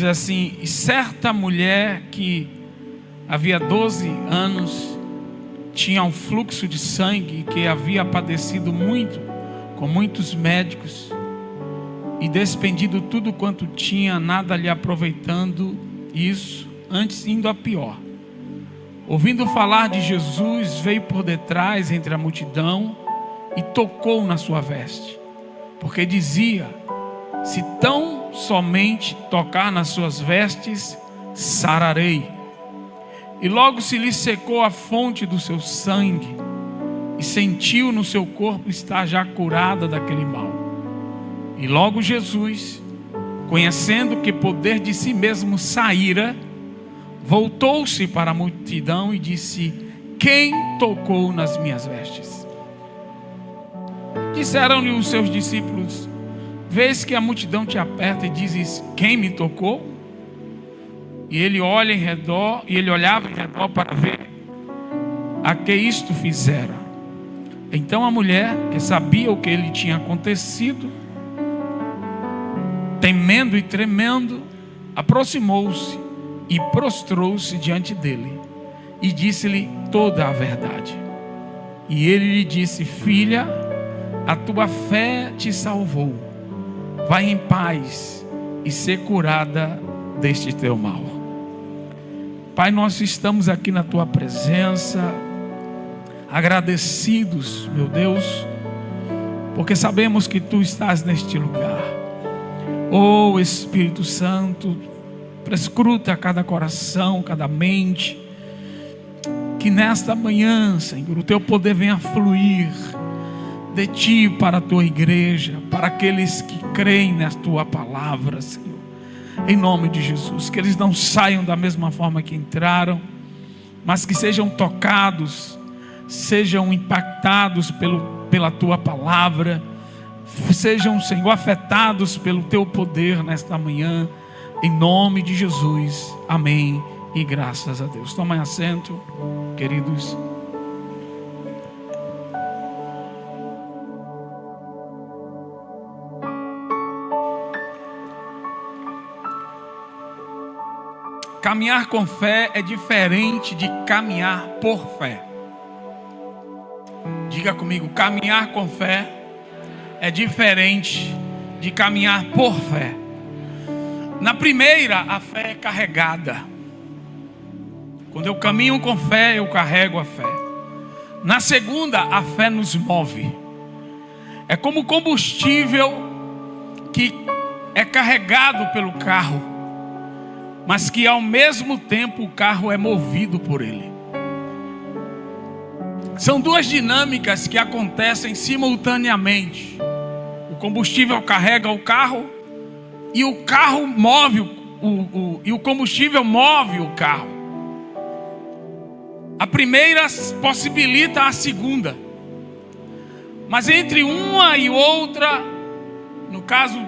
assim: e certa mulher que havia 12 anos tinha um fluxo de sangue, que havia padecido muito com muitos médicos e despendido tudo quanto tinha, nada lhe aproveitando isso, antes indo a pior. Ouvindo falar de Jesus, veio por detrás entre a multidão e tocou na sua veste, porque dizia: se tão somente tocar nas suas vestes, sararei. E logo se lhe secou a fonte do seu sangue, e sentiu no seu corpo estar já curada daquele mal. E logo Jesus, conhecendo que poder de si mesmo saíra, voltou-se para a multidão e disse: quem tocou nas minhas vestes? Disseram-lhe os seus discípulos: vês que a multidão te aperta e dizes: quem me tocou? E ele olhava em redor para ver a que isto fizera. Então a mulher, que sabia o que lhe tinha acontecido, temendo e tremendo, aproximou-se e prostrou-se diante dele e disse-lhe toda a verdade. E ele lhe disse: filha, a tua fé te salvou, vai em paz e ser curada deste teu mal. Pai, nós estamos aqui na tua presença, agradecidos, meu Deus, porque sabemos que tu estás neste lugar. Oh Espírito Santo, prescruta cada coração, cada mente, que nesta manhã, Senhor, o teu poder venha fluir de ti para a tua igreja, para aqueles que creem na tua palavra, Senhor. Em nome de Jesus, que eles não saiam da mesma forma que entraram, mas que sejam tocados, sejam impactados pela tua palavra, sejam, Senhor, afetados pelo teu poder nesta manhã, em nome de Jesus, amém e graças a Deus. Tomem assento, queridos. Caminhar com fé é diferente de caminhar por fé. Diga comigo: caminhar com fé é diferente de caminhar por fé. Na primeira, a fé é carregada. Quando eu caminho com fé, eu carrego a fé. Na segunda, a fé nos move. É como combustível que é carregado pelo carro, mas que ao mesmo tempo o carro é movido por ele. São duas dinâmicas que acontecem simultaneamente. O combustível carrega o carro e o carro move e o combustível move o carro. A primeira possibilita a segunda, mas entre uma e outra, no caso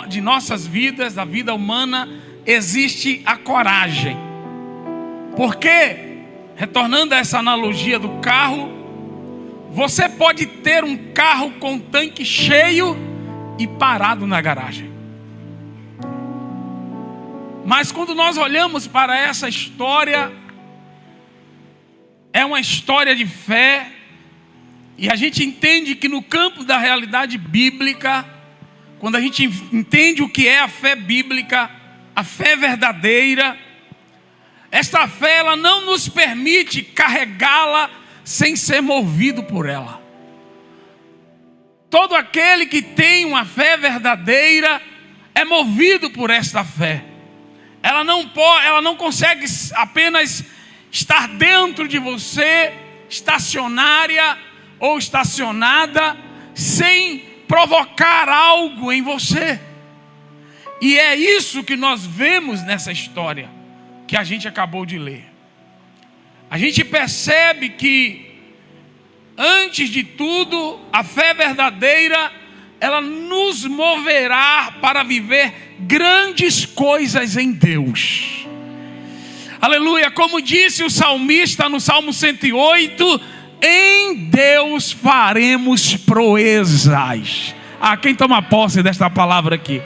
de nossas vidas, da vida humana, existe a coragem. Porque, retornando a essa analogia do carro, você pode ter um carro com tanque cheio e parado na garagem. Mas quando nós olhamos para essa história, é uma história de fé, e a gente entende que no campo da realidade bíblica, quando a gente entende o que é a fé bíblica, a fé verdadeira, esta fé ela não nos permite carregá-la sem ser movido por ela. Todo aquele que tem uma fé verdadeira é movido por esta fé. Ela não consegue apenas estar dentro de você, estacionária ou estacionada, sem provocar algo em você. E é isso que nós vemos nessa história que a gente acabou de ler. A gente percebe que, antes de tudo, a fé verdadeira, ela nos moverá para viver grandes coisas em Deus. Aleluia, como disse o salmista no Salmo 108, em Deus faremos proezas. Quem toma posse desta palavra aqui?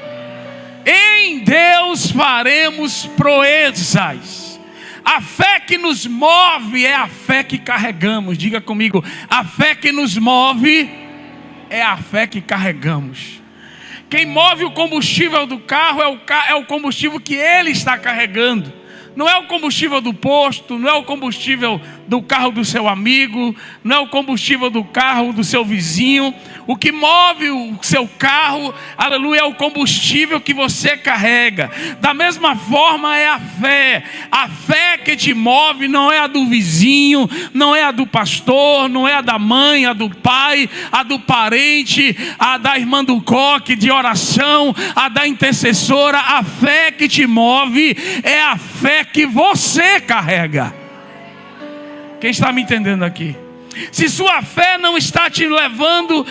Em Deus faremos proezas. A fé que nos move é a fé que carregamos. Diga comigo, a fé que nos move é a fé que carregamos. Quem move o combustível do carro é o combustível que ele está carregando. Não é o combustível do posto, não é o combustível do carro do seu amigo, não é o combustível do carro do seu vizinho. O que move o seu carro, aleluia, é o combustível que você carrega. Da mesma forma é a fé. A fé que te move não é a do vizinho, não é a do pastor, não é a da mãe, a do pai, a do parente, a da irmã do coque de oração, a da intercessora. A fé que te move é a fé que você carrega. Quem está me entendendo aqui? Se sua fé não está te levando,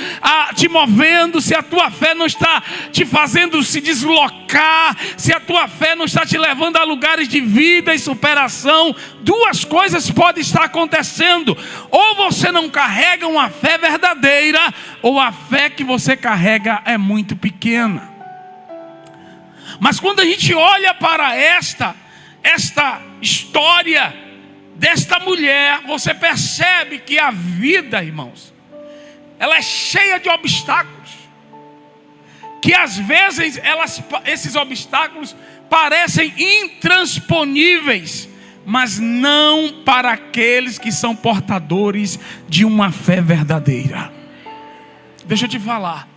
te movendo, se a tua fé não está te fazendo se deslocar, se a tua fé não está te levando a lugares de vida e superação, duas coisas podem estar acontecendo: ou você não carrega uma fé verdadeira, ou a fé que você carrega é muito pequena. Mas quando a gente olha para esta história desta mulher, você percebe que a vida, irmãos, ela é cheia de obstáculos, que às vezes esses obstáculos parecem intransponíveis, mas não para aqueles que são portadores de uma fé verdadeira. Deixa eu te falar,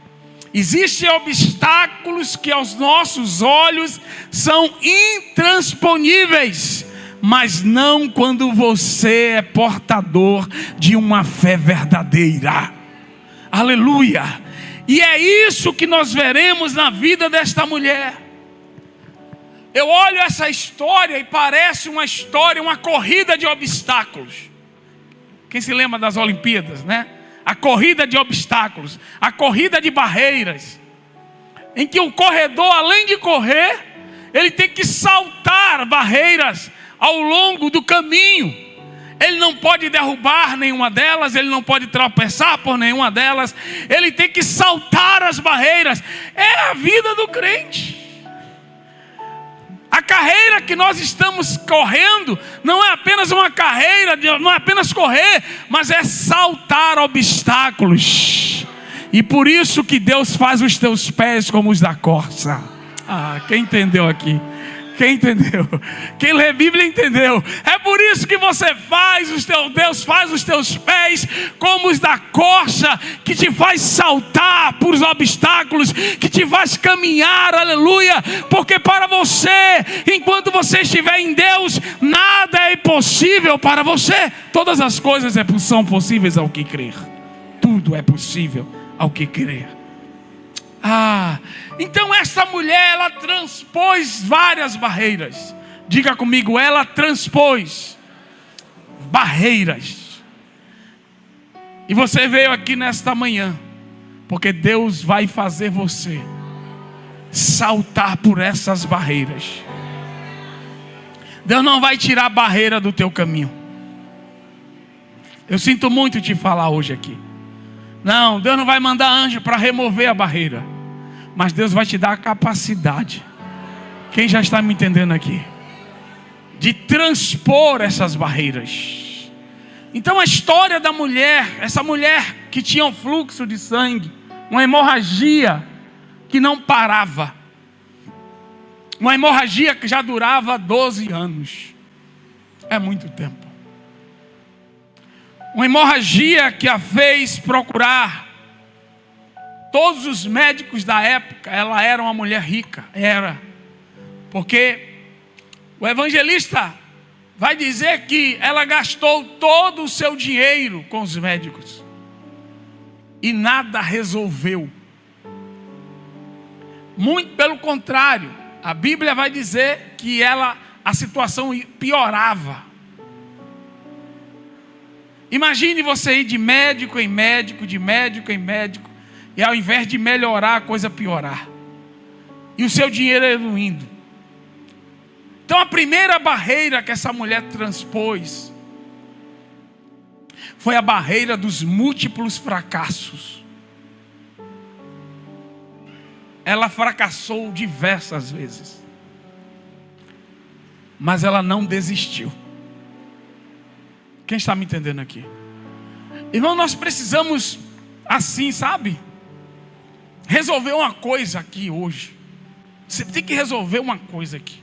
existem obstáculos que aos nossos olhos são intransponíveis, mas não quando você é portador de uma fé verdadeira. Aleluia! E é isso que nós veremos na vida desta mulher. Eu olho essa história e parece uma história, uma corrida de obstáculos. Quem se lembra das Olimpíadas, né? A corrida de obstáculos, a corrida de barreiras, em que o corredor, além de correr, ele tem que saltar barreiras ao longo do caminho. Ele não pode derrubar nenhuma delas, ele não pode tropeçar por nenhuma delas, ele tem que saltar as barreiras. É a vida do crente. A carreira que nós estamos correndo não é apenas uma carreira, não é apenas correr, mas é saltar obstáculos. E por isso que Deus faz os teus pés como os da corça. Quem entendeu aqui? Quem entendeu? Quem lê a Bíblia entendeu. É por isso que você Deus faz os teus pés como os da corça, que te faz saltar por os obstáculos, que te faz caminhar, aleluia. Porque para você, enquanto você estiver em Deus, nada é impossível para você. Todas as coisas são possíveis ao que crer. Tudo é possível ao que crer. Então essa mulher, ela transpôs várias barreiras. Diga comigo, ela transpôs barreiras. E você veio aqui nesta manhã porque Deus vai fazer você saltar por essas barreiras. Deus não vai tirar a barreira do teu caminho. Eu sinto muito te falar hoje aqui. Não, Deus não vai mandar anjo para remover a barreira, mas Deus vai te dar a capacidade. Quem já está me entendendo aqui? De transpor essas barreiras. Então a história da mulher, essa mulher que tinha um fluxo de sangue, uma hemorragia que não parava, uma hemorragia que já durava 12 anos. É muito tempo. Uma hemorragia que a fez procurar todos os médicos da época. Ela era uma mulher rica, porque o evangelista vai dizer que ela gastou todo o seu dinheiro com os médicos e nada resolveu. Muito pelo contrário, a Bíblia vai dizer que a situação piorava. Imagine você ir de médico em médico, de médico em médico, e ao invés de melhorar, a coisa piorar. E o seu dinheiro indo. Então a primeira barreira que essa mulher transpôs foi a barreira dos múltiplos fracassos. Ela fracassou diversas vezes. mas ela não desistiu. Quem está me entendendo aqui? Irmão, nós precisamos assim, sabe? Resolver uma coisa aqui hoje. Você tem que resolver uma coisa aqui.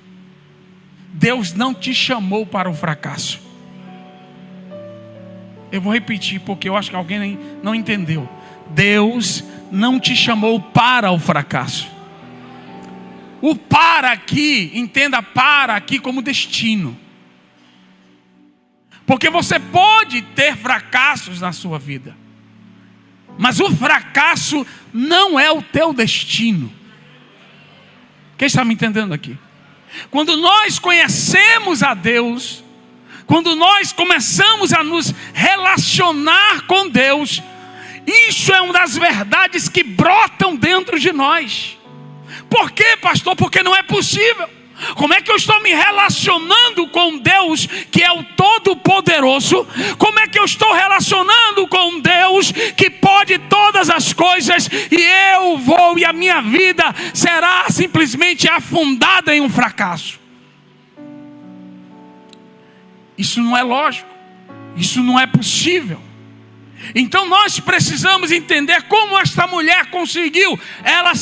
Deus não te chamou para o fracasso. Eu vou repetir porque eu acho que alguém não entendeu. Deus não te chamou para o fracasso. O para aqui, entenda para aqui como destino. Porque você pode ter fracassos na sua vida, mas o fracasso não é o teu destino. Quem está me entendendo aqui? Quando nós conhecemos a Deus, quando nós começamos a nos relacionar com Deus, isso é uma das verdades que brotam dentro de nós. Por quê, pastor? Porque não é possível. Como é que eu estou me relacionando com Deus, que é o Todo-Poderoso? Como é que eu estou relacionando com Deus, que pode todas as coisas, e eu vou, e a minha vida será simplesmente afundada em um fracasso? Isso não é lógico. Isso não é possível. Então nós precisamos entender como esta mulher conseguiu. Ela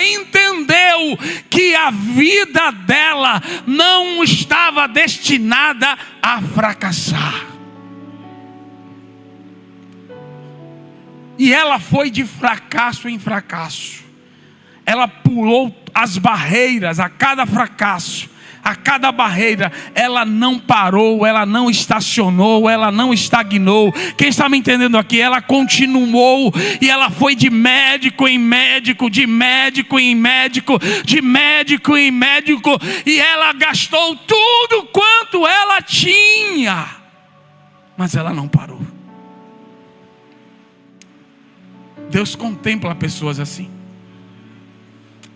entendeu que a vida dela não estava destinada a fracassar. E ela foi de fracasso em fracasso. Ela pulou as barreiras a cada fracasso. A cada barreira, ela não parou, ela não estacionou, ela não estagnou. Quem está me entendendo aqui? Ela continuou e ela foi de médico em médico, de médico em médico, de médico em médico, e ela gastou tudo quanto ela tinha, mas ela não parou. Deus contempla pessoas assim.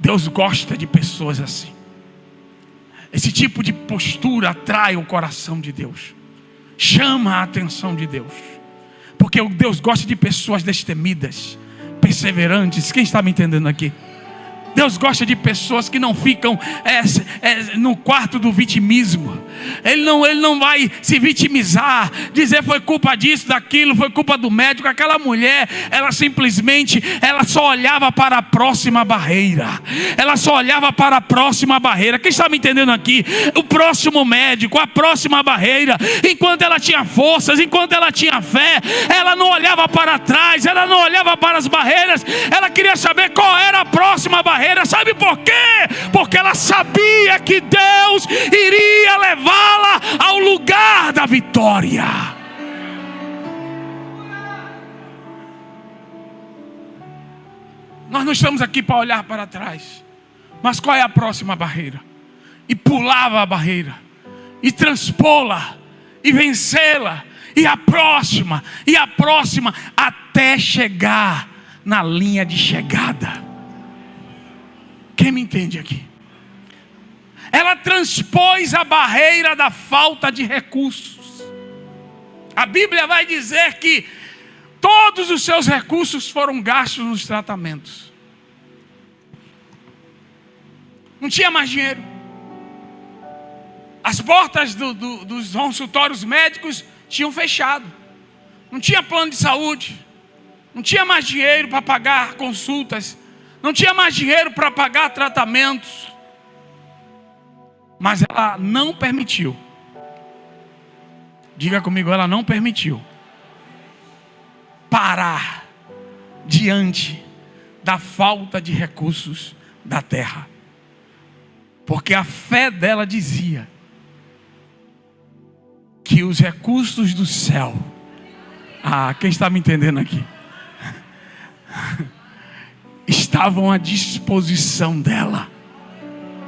Deus gosta de pessoas assim. Esse tipo de postura atrai o coração de Deus, chama a atenção de Deus, porque Deus gosta de pessoas destemidas, perseverantes. Quem está me entendendo aqui? Deus gosta de pessoas que não ficam no quarto do vitimismo. Ele não vai se vitimizar, dizer foi culpa disso, daquilo, foi culpa do médico. Aquela mulher, ela simplesmente, ela só olhava para a próxima barreira. Ela só olhava para a próxima barreira. Quem está me entendendo aqui? O próximo médico, a próxima barreira. Enquanto ela tinha forças, enquanto ela tinha fé, ela não olhava para trás, ela não olhava para as barreiras. Ela queria saber qual era a próxima barreira. Sabe por quê? Porque ela sabia que Deus iria levá-la ao lugar da vitória. Nós não estamos aqui para olhar para trás, mas qual é a próxima barreira? E pulava a barreira, e transpô-la, e vencê-la, e a próxima, até chegar na linha de chegada. Quem me entende aqui? Ela transpôs a barreira da falta de recursos. A Bíblia vai dizer que todos os seus recursos foram gastos nos tratamentos. Não tinha mais dinheiro. As portas dos consultórios médicos tinham fechado. Não tinha plano de saúde. Não tinha mais dinheiro para pagar consultas. Não tinha mais dinheiro para pagar tratamentos. Mas ela não permitiu. Diga comigo, ela não permitiu parar diante da falta de recursos da terra. Porque a fé dela dizia que os recursos do céu... quem está me entendendo aqui? Estavam à disposição dela.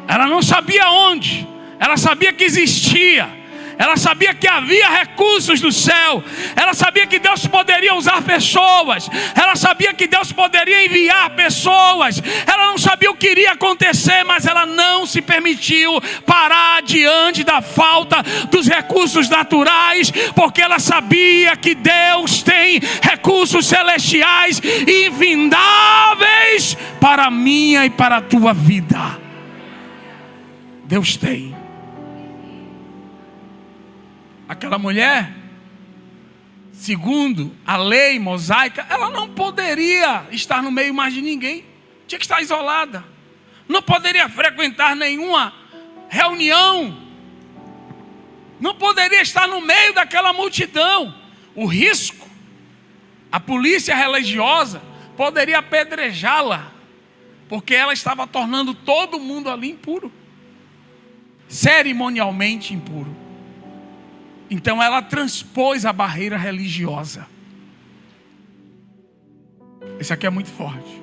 Ela não sabia onde, ela sabia que existia, ela sabia que havia recursos do céu, ela sabia que Deus poderia usar pessoas, ela sabia que Deus poderia enviar pessoas, ela não sabia o que iria acontecer, mas ela não se permitiu parar diante da falta dos recursos naturais, porque ela sabia que Deus tem recursos celestiais infindáveis para a minha e para a tua vida. Deus tem. Aquela mulher, segundo a lei mosaica, ela não poderia estar no meio mais de ninguém. Tinha que estar isolada. Não poderia frequentar nenhuma reunião. Não poderia estar no meio daquela multidão. O risco, a polícia religiosa poderia apedrejá-la, porque ela estava tornando todo mundo ali impuro, cerimonialmente impuro. Então ela transpôs a barreira religiosa. Esse aqui é muito forte.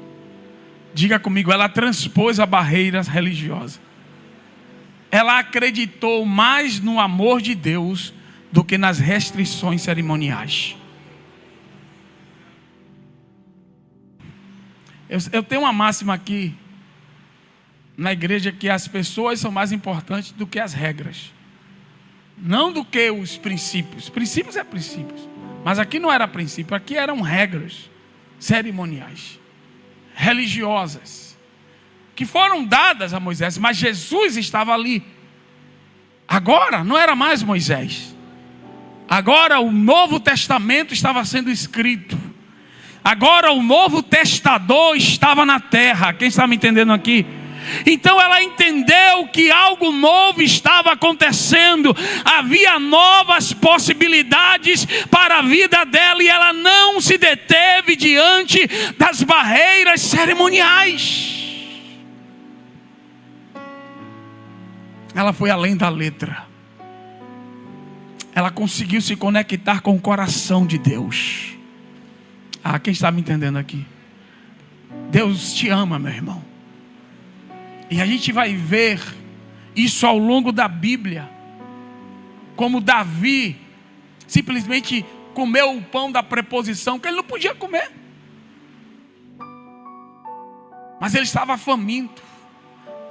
Diga comigo, ela transpôs a barreira religiosa. Ela acreditou mais no amor de Deus do que nas restrições cerimoniais. Eu tenho uma máxima aqui na igreja, que as pessoas são mais importantes do que as regras. Não do que os princípios. Princípios é princípios. Mas aqui não era princípio, aqui eram regras cerimoniais, religiosas, que foram dadas a Moisés, mas Jesus estava ali. Agora não era mais Moisés. Agora o Novo Testamento estava sendo escrito. Agora o novo testador estava na terra. Quem está me entendendo aqui? Então ela entendeu que algo novo estava acontecendo. Havia novas possibilidades para a vida dela, e ela não se deteve diante das barreiras cerimoniais. Ela foi além da letra. Ela conseguiu se conectar com o coração de Deus. Quem está me entendendo aqui? Deus te ama, meu irmão. E a gente vai ver isso ao longo da Bíblia. Como Davi simplesmente comeu o pão da preposição, que ele não podia comer. Mas ele estava faminto.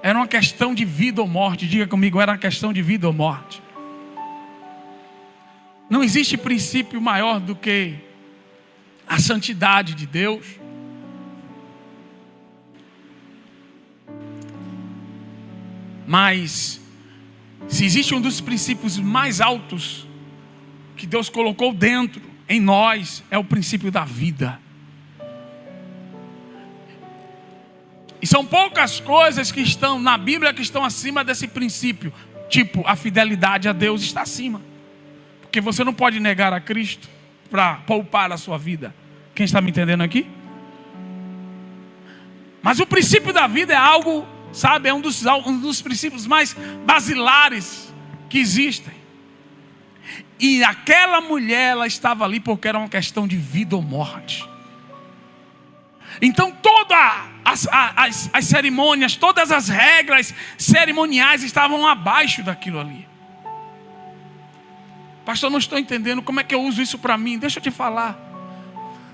Era uma questão de vida ou morte. Diga comigo, era uma questão de vida ou morte. Não existe princípio maior do que a santidade de Deus. Mas se existe um dos princípios mais altos que Deus colocou dentro, em nós, é o princípio da vida. E são poucas coisas que estão na Bíblia que estão acima desse princípio. Tipo, a fidelidade a Deus está acima. Porque você não pode negar a Cristo para poupar a sua vida. Quem está me entendendo aqui? Mas o princípio da vida é algo, sabe, é um dos princípios mais basilares que existem. E aquela mulher, ela estava ali porque era uma questão de vida ou morte. Então todas as cerimônias, todas as regras cerimoniais estavam abaixo daquilo ali. Pastor, não estou entendendo como é que eu uso isso para mim. Deixa eu te falar.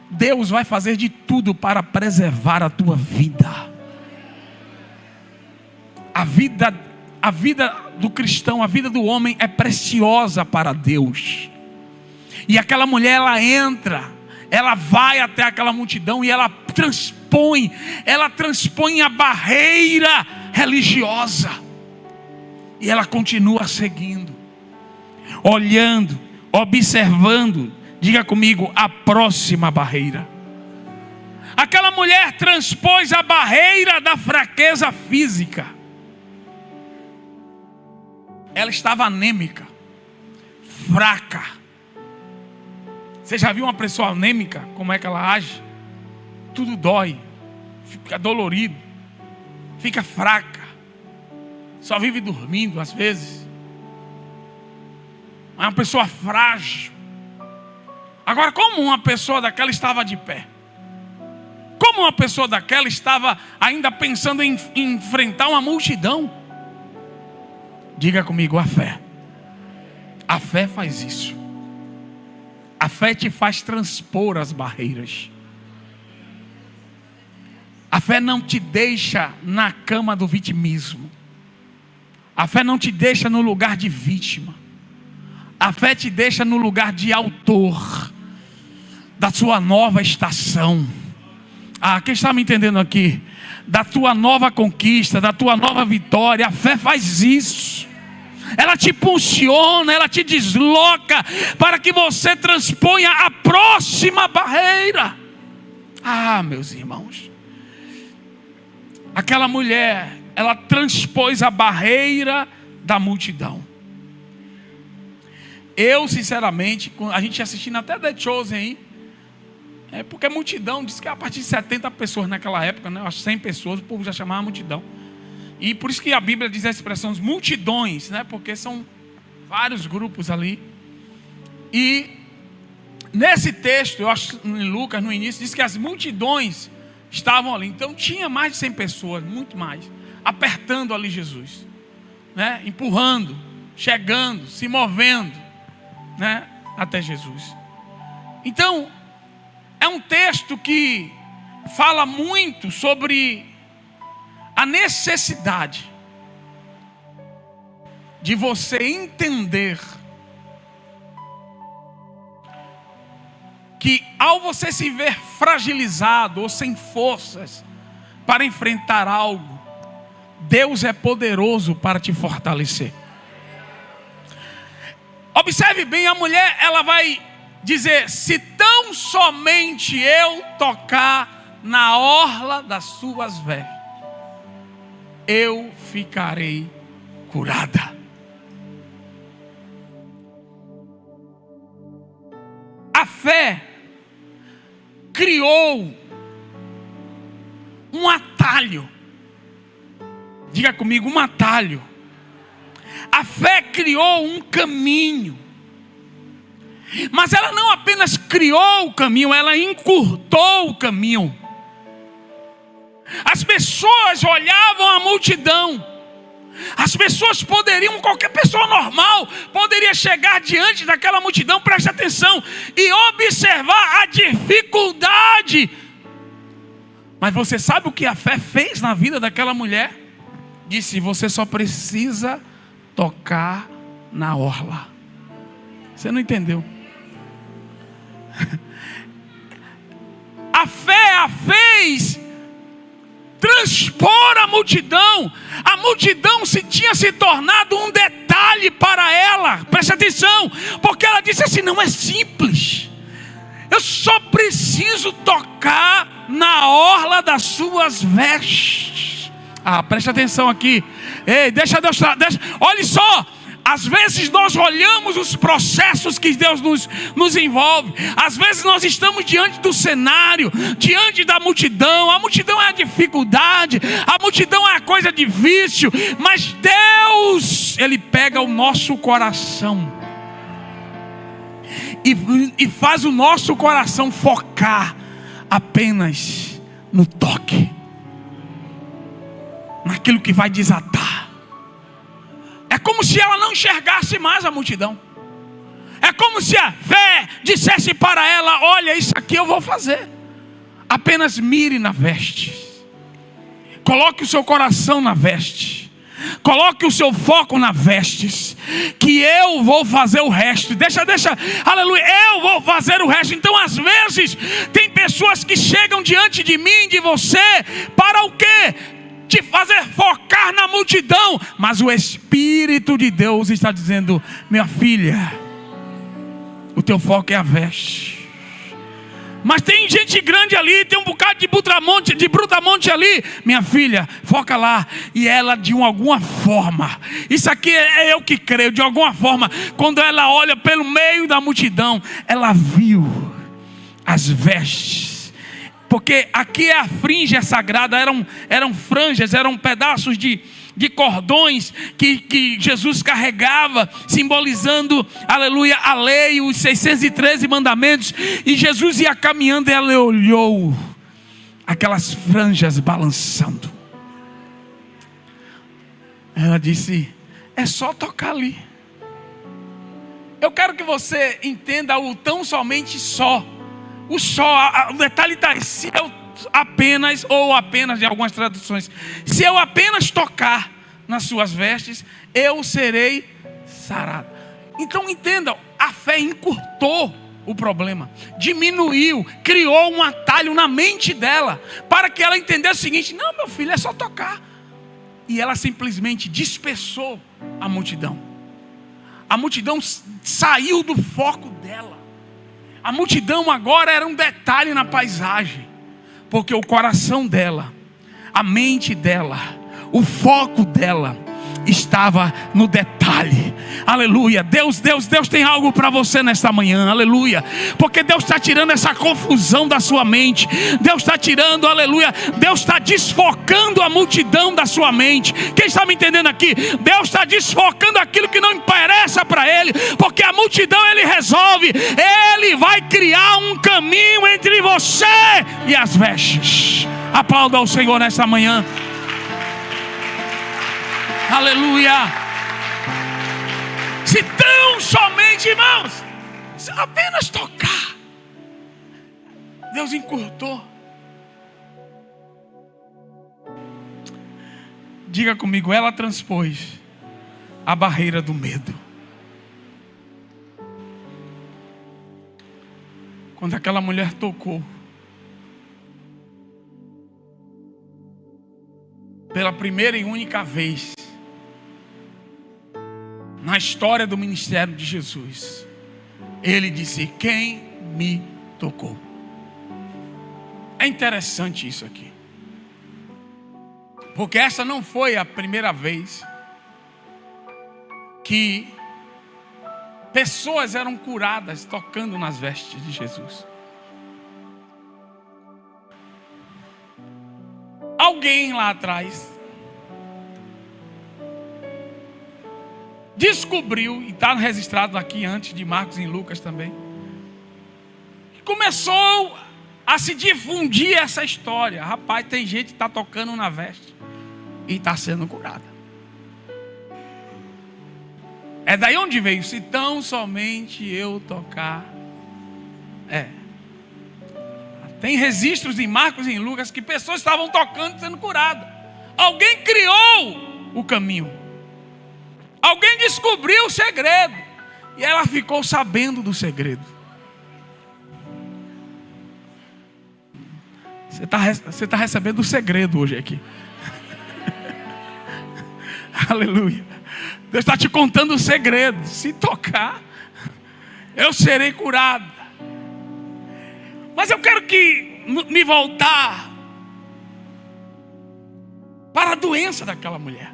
Deus vai fazer de tudo para preservar a tua vida. A vida do cristão, a vida do homem é preciosa para Deus. E aquela mulher, ela entra, ela vai até aquela multidão e ela transpõe a barreira religiosa. E ela continua seguindo, olhando, observando. Diga comigo, a próxima barreira. Aquela mulher transpôs a barreira da fraqueza física. Ela estava anêmica, fraca. Você já viu uma pessoa anêmica? Como é que ela age? Tudo dói, fica dolorido, fica fraca, só vive dormindo às vezes. É uma pessoa frágil. Agora, como uma pessoa daquela estava de pé? Como uma pessoa daquela estava ainda pensando em enfrentar uma multidão? Diga comigo, a fé. A fé faz isso. A fé te faz transpor as barreiras. A fé não te deixa na cama do vitimismo. A fé não te deixa no lugar de vítima. A fé te deixa no lugar de autor da sua nova estação. Quem está me entendendo aqui? Da tua nova conquista, da tua nova vitória. A fé faz isso. ela te impulsiona, ela te desloca para que você transponha a próxima barreira. Ah, meus irmãos, aquela mulher, ela transpôs a barreira da multidão. Eu, sinceramente, a gente assistindo até The Chosen aí, porque a multidão, diz que a partir de 70 pessoas naquela época, né, 100 pessoas, o povo já chamava multidão. E por isso que a Bíblia diz a expressão multidões, né, porque são vários grupos ali. E nesse texto, eu acho em Lucas, no início, diz que as multidões estavam ali. Então tinha mais de 100 pessoas, muito mais, apertando ali Jesus, né, empurrando, chegando, se movendo, né, até Jesus. Então, é um texto que fala muito sobre a necessidade de você entender que ao você se ver fragilizado ou sem forças para enfrentar algo, Deus é poderoso para te fortalecer. Observe bem, a mulher, ela vai dizer: se tão somente eu tocar na orla das suas vestes, eu ficarei curada. A fé criou um atalho. Diga comigo, um atalho. A fé criou um caminho. Mas ela não apenas criou o caminho, ela encurtou o caminho. As pessoas olhavam a multidão. As pessoas poderiam, qualquer pessoa normal poderia chegar diante daquela multidão, preste atenção, e observar a dificuldade. Mas você sabe o que a fé fez na vida daquela mulher? Disse: você só precisa tocar na orla. Você não entendeu? A fé a fez transpor a multidão. A multidão tinha se tornado um detalhe para ela. Preste atenção, porque ela disse assim: não é simples, eu só preciso tocar na orla das suas vestes. Preste atenção aqui. Ei, deixa Deus, olhe só. Às vezes nós olhamos os processos que Deus nos envolve. Às vezes nós estamos diante do cenário, diante da multidão. A multidão é a dificuldade, a multidão é a coisa difícil. Mas Deus, Ele pega o nosso coração e faz o nosso coração focar apenas no toque, naquilo que vai desatar. É como se ela não enxergasse mais a multidão. É como se a fé dissesse para ela: olha, isso aqui eu vou fazer. Apenas mire na veste. Coloque o seu coração na veste. Coloque o seu foco na vestes, que eu vou fazer o resto. Deixa, aleluia, eu vou fazer o resto. Então às vezes tem pessoas que chegam diante de mim, de você, para o quê? Te fazer focar na multidão. Mas o Espírito de Deus está dizendo: minha filha, o teu foco é a veste. Mas tem gente grande ali, tem um bocado de brutamonte ali. Minha filha, foca lá. E ela, de alguma forma, isso aqui é eu que creio, de alguma forma, quando ela olha pelo meio da multidão, ela viu as vestes. Porque aqui é a fringe sagrada, eram franjas, eram pedaços de cordões que Jesus carregava, simbolizando, aleluia, a lei, os 613 mandamentos. E Jesus ia caminhando e ela olhou aquelas franjas balançando. Ela disse: é só tocar ali. Eu quero que você entenda o tão somente só. O detalhe está: se eu apenas, ou apenas em algumas traduções, se eu apenas tocar nas suas vestes, eu serei sarado. Então entenda, a fé encurtou o problema, diminuiu, criou um atalho na mente dela, para que ela entendesse o seguinte: não, meu filho, é só tocar. E ela simplesmente dispersou a multidão. A multidão saiu do foco dela. A multidão agora era um detalhe na paisagem, porque o coração dela, a mente dela, o foco dela estava no detalhe. Aleluia. Deus tem algo para você nesta manhã. Aleluia. Porque Deus está tirando essa confusão da sua mente. Deus está tirando, aleluia. Deus está desfocando a multidão da sua mente. Quem está me entendendo aqui? Deus está desfocando aquilo que não interessa para Ele, porque a multidão Ele resolve. Ele vai criar um caminho entre você e as vestes. Aplauda ao Senhor nesta manhã. Aleluia. Se tão somente, irmãos, apenas tocar, Deus encurtou. Diga comigo, ela transpôs a barreira do medo. Quando aquela mulher tocou, pela primeira e única vez na história do ministério de Jesus, Ele disse: quem me tocou? É interessante isso aqui, porque essa não foi a primeira vez que pessoas eram curadas tocando nas vestes de Jesus. Alguém lá atrás descobriu, e está registrado aqui antes de Marcos e Lucas também, e começou a se difundir essa história. Rapaz, tem gente que está tocando na veste e está sendo curada. É daí onde veio: se tão somente eu tocar. Tem registros em Marcos e em Lucas que pessoas estavam tocando e sendo curadas. Alguém criou o caminho. Alguém descobriu o segredo. E ela ficou sabendo do segredo. Você está recebendo o segredo hoje aqui. Aleluia. Deus está te contando o segredo. Se tocar, eu serei curado. Mas eu quero me voltar para a doença daquela mulher.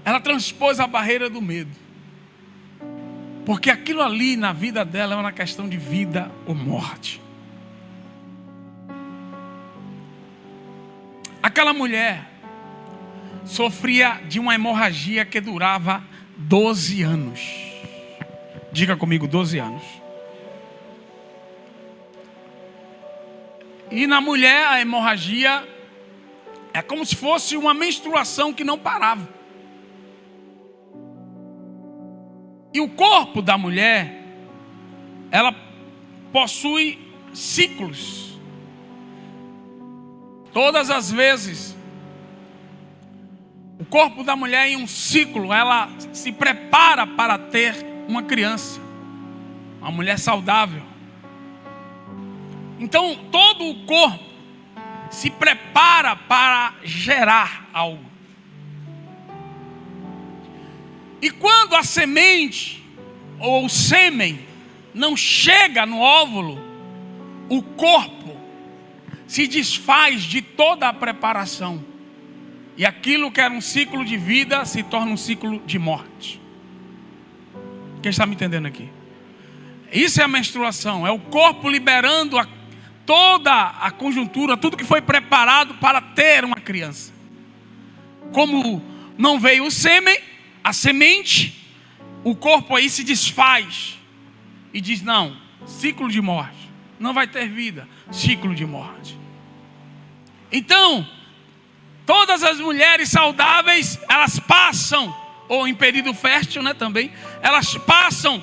Ela transpôs a barreira do medo, porque aquilo ali na vida dela é uma questão de vida ou morte. Aquela mulher sofria de uma hemorragia que durava 12 anos. Diga comigo, 12 anos. E na mulher a hemorragia é como se fosse uma menstruação que não parava. E o corpo da mulher, ela possui ciclos. Todas as vezes, o corpo da mulher em um ciclo, ela se prepara para ter uma criança, uma mulher saudável. Então todo o corpo se prepara para gerar algo. E quando a semente ou o sêmen não chega no óvulo, o corpo se desfaz de toda a preparação. E aquilo que era um ciclo de vida se torna um ciclo de morte. Quem está me entendendo aqui? Isso é a menstruação, é o corpo liberando toda a conjuntura, tudo que foi preparado para ter uma criança. Como não veio o sêmen, a semente, o corpo aí se desfaz e diz: não, ciclo de morte, não vai ter vida, ciclo de morte. Então, todas as mulheres saudáveis, elas passam, ou em período fértil, né, também, elas passam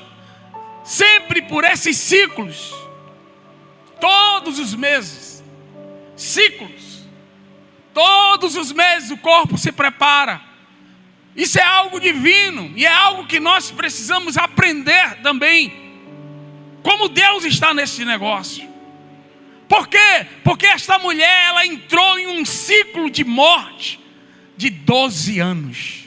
sempre por esses ciclos, todos os meses, ciclos, todos os meses o corpo se prepara. Isso é algo divino e é algo que nós precisamos aprender também, como Deus está nesse negócio. Por quê? Porque esta mulher, ela entrou em um ciclo de morte de 12 anos.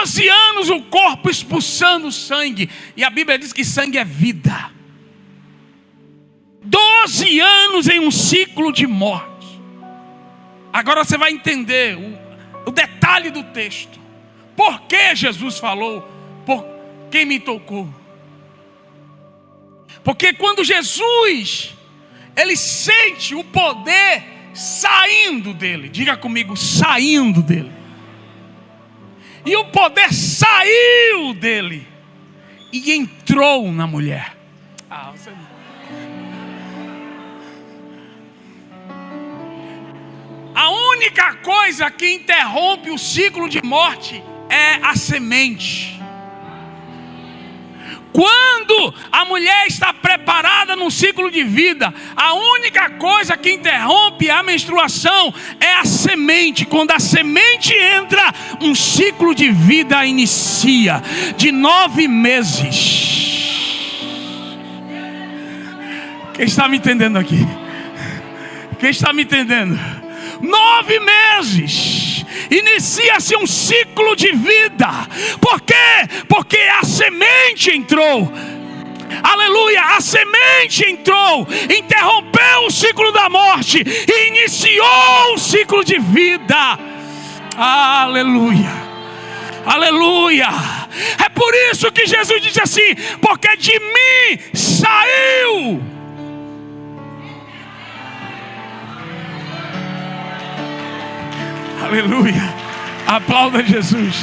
12 anos o corpo expulsando sangue. E a Bíblia diz que sangue é vida. 12 anos em um ciclo de morte. Agora você vai entender o detalhe do texto. Por que Jesus falou, por quem me tocou? Porque quando Jesus, ele sente o poder saindo dele. Diga comigo, saindo dele. E o poder saiu dele e entrou na mulher. Você não... A única coisa que interrompe o ciclo de morte é a semente. Quando a mulher está preparada num ciclo de vida, a única coisa que interrompe a menstruação é a semente. Quando a semente entra, um ciclo de vida inicia, de 9 meses. Quem está me entendendo aqui? Quem está me entendendo? 9 meses, inicia-se um ciclo de vida. Por quê? Porque a semente entrou. Aleluia, a semente entrou, interrompeu o ciclo da morte e iniciou o ciclo de vida. Aleluia, aleluia. É por isso que Jesus disse assim: porque de mim saiu. Aleluia, aplauda Jesus.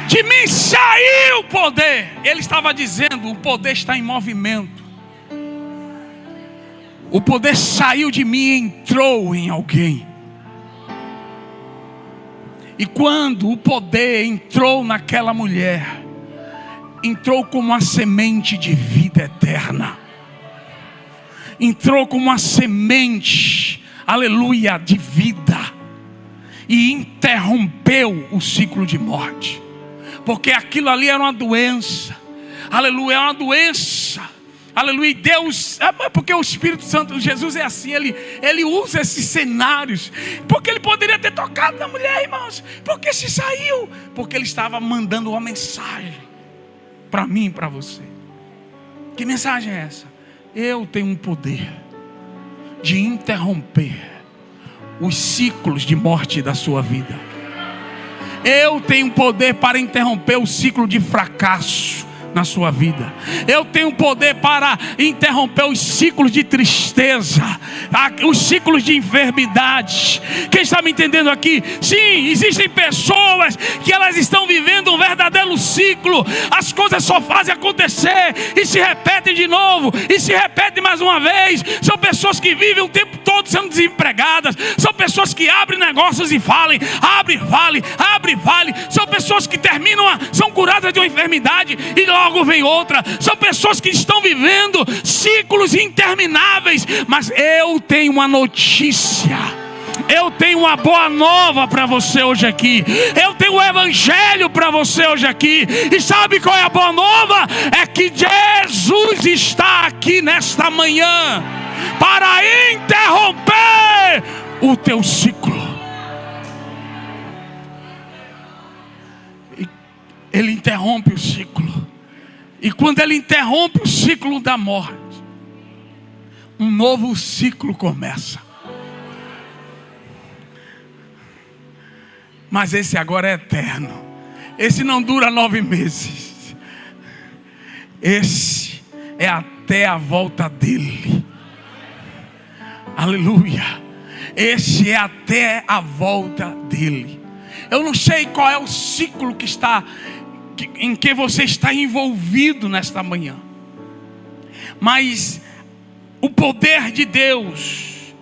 De mim saiu o poder. Ele estava dizendo, o poder está em movimento. O poder saiu de mim e entrou em alguém. E quando o poder entrou naquela mulher, entrou como uma semente de vida eterna. Entrou como uma semente, aleluia, de vida. E interrompeu o ciclo de morte. Porque aquilo ali era uma doença. Aleluia, é uma doença. Aleluia, e Deus, porque o Espírito Santo, Jesus é assim, ele usa esses cenários. Porque ele poderia ter tocado na mulher, irmãos. Porque se saiu? Porque ele estava mandando uma mensagem para mim e para você. Que mensagem é essa? Eu tenho um poder de interromper os ciclos de morte da sua vida. Eu tenho poder para interromper o ciclo de fracasso na sua vida. Eu tenho poder para interromper os ciclos de tristeza, os ciclos de enfermidade. Quem está me entendendo aqui? Sim, existem pessoas que elas estão vivendo um verdadeiro ciclo. As coisas só fazem acontecer e se repetem de novo e se repetem mais uma vez. São pessoas que vivem o tempo todo sendo desempregadas. São pessoas que abrem negócios e falem, abre, vale, abre, vale. São pessoas que terminam, são curadas de uma enfermidade e logo vem outra. São pessoas que estão vivendo ciclos intermináveis. Mas eu tenho uma notícia. Eu tenho uma boa nova para você hoje aqui. Eu tenho o evangelho para você hoje aqui. E sabe qual é a boa nova? É que Jesus está aqui nesta manhã para interromper o teu ciclo. Ele interrompe o ciclo. E quando ele interrompe o ciclo da morte, um novo ciclo começa. Mas esse agora é eterno. Esse não dura 9 meses. Esse é até a volta dele. Aleluia. Esse é até a volta dele. Eu não sei qual é o ciclo que está em que você está envolvido nesta manhã. Mas o poder de Deus,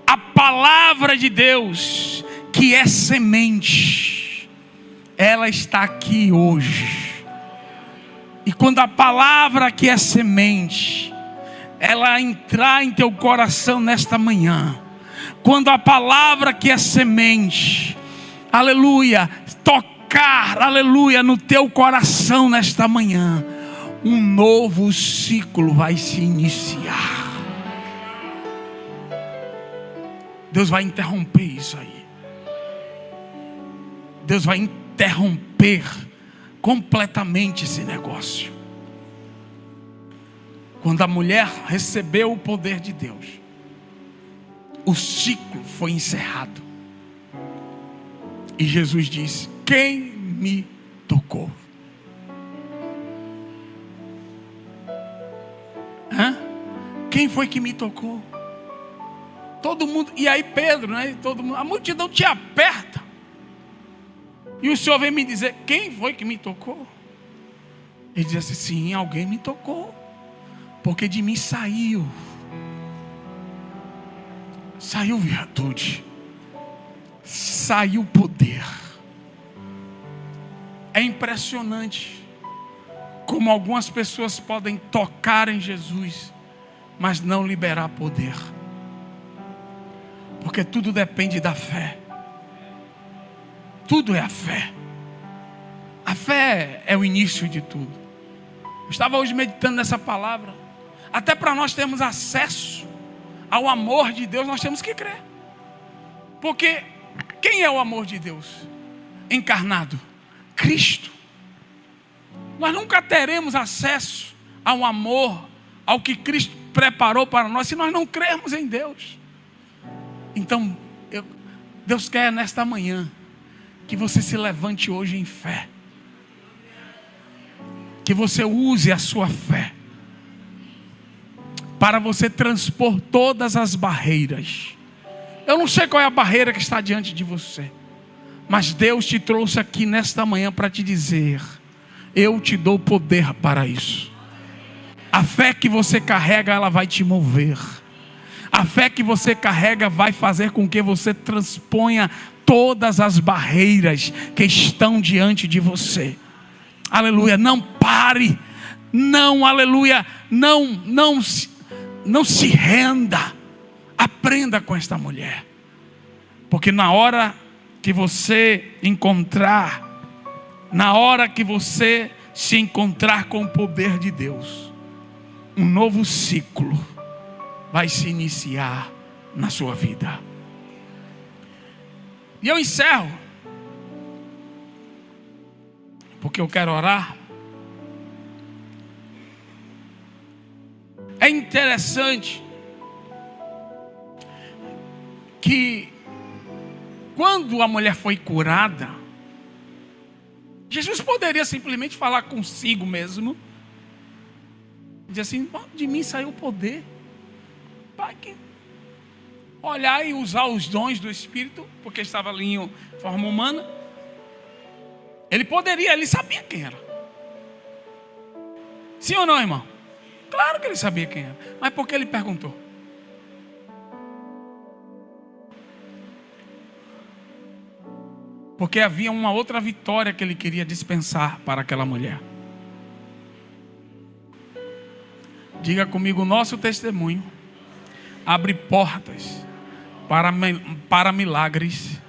a palavra de Deus, que é semente, ela está aqui hoje. E quando a palavra que é semente, ela entrar em teu coração nesta manhã, quando a palavra que é semente, aleluia, tocar, aleluia, no teu coração nesta manhã, um novo ciclo vai se iniciar. Deus vai interromper isso aí. Deus vai interromper completamente esse negócio. Quando a mulher recebeu o poder de Deus, o ciclo foi encerrado. E Jesus disse: quem me tocou? Quem foi que me tocou? Todo mundo, e aí Pedro, né? Todo mundo, a multidão te aperta. E o Senhor vem me dizer: quem foi que me tocou? Ele diz assim: sim, alguém me tocou, porque de mim saiu virtude, saiu poder. É impressionante como algumas pessoas podem tocar em Jesus, mas não liberar poder, porque tudo depende da fé. Tudo é a fé. A fé é o início de tudo. Eu estava hoje meditando nessa palavra. Até para nós termos acesso ao amor de Deus, nós temos que crer. Porque quem é o amor de Deus encarnado? Cristo. Nós nunca teremos acesso ao amor, ao que Cristo preparou para nós, se nós não crermos em Deus. Então, Deus quer nesta manhã que você se levante hoje em fé, que você use a sua fé para você transpor todas as barreiras. Eu não sei qual é a barreira que está diante de você, mas Deus te trouxe aqui nesta manhã para te dizer: eu te dou poder para isso. A fé que você carrega, ela vai te mover. A fé que você carrega vai fazer com que você transponha todas as barreiras que estão diante de você. Aleluia, não pare. Não, aleluia, não se renda. Aprenda com esta mulher. Porque na hora que você se encontrar com o poder de Deus, um novo ciclo vai se iniciar na sua vida. E eu encerro, porque eu quero orar. É interessante que quando a mulher foi curada, Jesus poderia simplesmente falar consigo mesmo, dizer assim: de mim saiu o poder. Pai, que olhar e usar os dons do Espírito, porque estava ali em forma humana. Ele sabia quem era. Sim ou não, irmão? Claro que ele sabia quem era. Mas por que ele perguntou? Porque havia uma outra vitória que ele queria dispensar para aquela mulher. Diga comigo: nosso testemunho abre portas para milagres,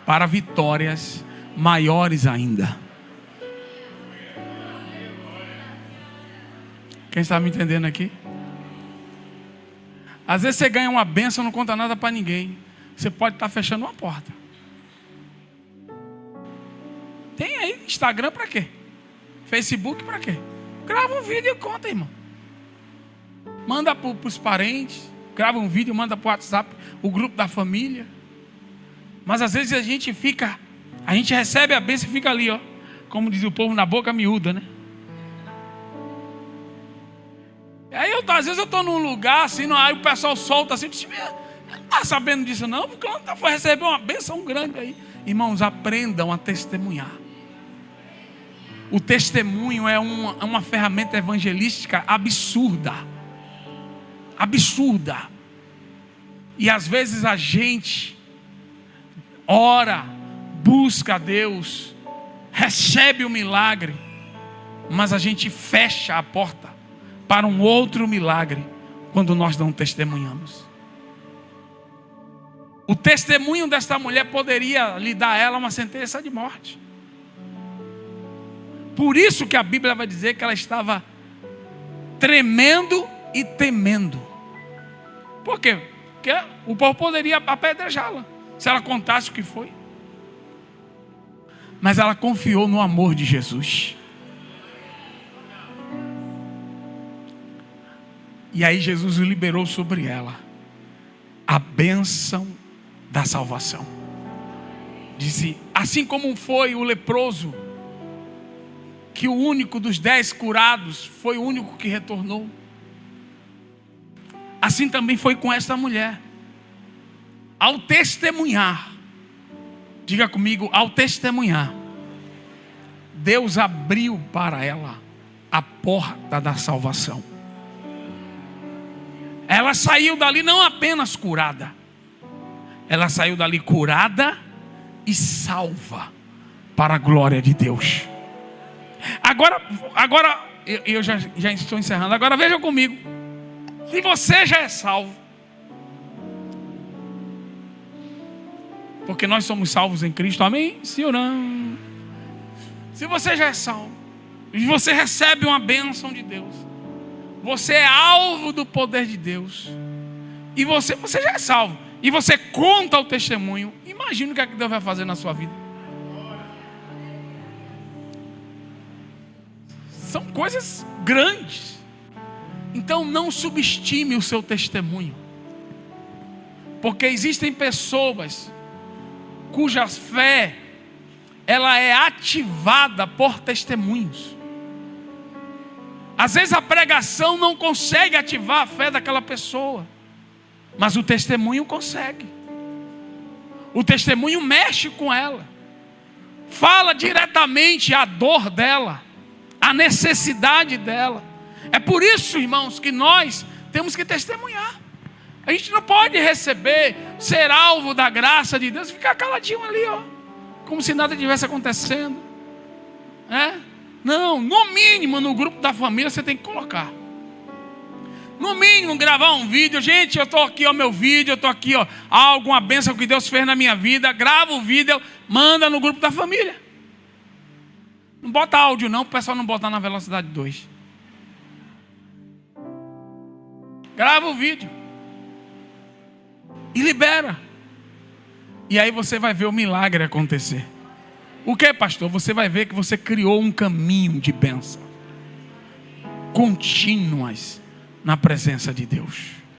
para vitórias maiores ainda. Quem está me entendendo aqui? Às vezes você ganha uma bênção e não conta nada para ninguém. Você pode estar fechando uma porta. Tem aí Instagram para quê? Facebook para quê? Grava um vídeo e conta, irmão. Manda para os parentes. Grava um vídeo, manda para o WhatsApp, o grupo da família. Mas às vezes a gente recebe a bênção e fica ali, ó, como diz o povo, na boca miúda, né? Aí às vezes eu estou num lugar assim, aí o pessoal solta assim: não está sabendo disso não, porque não foi receber uma bênção grande aí. Irmãos, aprendam a testemunhar. O testemunho é uma ferramenta evangelística absurda. E às vezes a gente ora, busca a Deus, recebe o milagre, mas a gente fecha a porta para um outro milagre quando nós não testemunhamos. O testemunho desta mulher poderia lhe dar a ela uma sentença de morte. Por isso que a Bíblia vai dizer que ela estava tremendo e temendo. Por quê? Porque o povo poderia apedrejá-la se ela contasse o que foi. mas ela confiou no amor de Jesus. E aí Jesus liberou sobre ela a bênção da salvação. Disse, assim como foi o leproso, que o único dos 10 curados foi o único que retornou, assim também foi com esta mulher. Ao testemunhar, diga comigo, ao testemunhar, Deus abriu para ela a porta da salvação. Ela saiu dali não apenas curada, ela saiu dali curada e salva para a glória de Deus. Agora eu já estou encerrando. Agora veja comigo, se você já é salvo, porque nós somos salvos em Cristo, amém? Sim ou não? Se você já é salvo, e você recebe uma bênção de Deus, você é alvo do poder de Deus, e você já é salvo, e você conta o testemunho, imagina o que é que Deus vai fazer na sua vida. São coisas grandes. Então não subestime o seu testemunho, porque existem pessoas cuja fé ela é ativada por testemunhos. Às vezes a pregação não consegue ativar a fé daquela pessoa, mas o testemunho consegue. O testemunho mexe com ela, fala diretamente a dor dela, a necessidade dela. É por isso, irmãos, que nós temos que testemunhar. A gente não pode receber, ser alvo da graça de Deus e ficar caladinho ali, ó, como se nada estivesse acontecendo. Não, no mínimo no grupo da família você tem que colocar. No mínimo gravar um vídeo. Gente, eu estou aqui, ó, meu vídeo, eu estou aqui, ó, alguma bênção que Deus fez na minha vida. Grava o vídeo, manda no grupo da família. Não bota áudio não, o pessoal não botar na velocidade 2. Grava o vídeo e libera. E aí você vai ver o milagre acontecer. O que, pastor? Você vai ver que você criou um caminho de bênção contínuas na presença de Deus.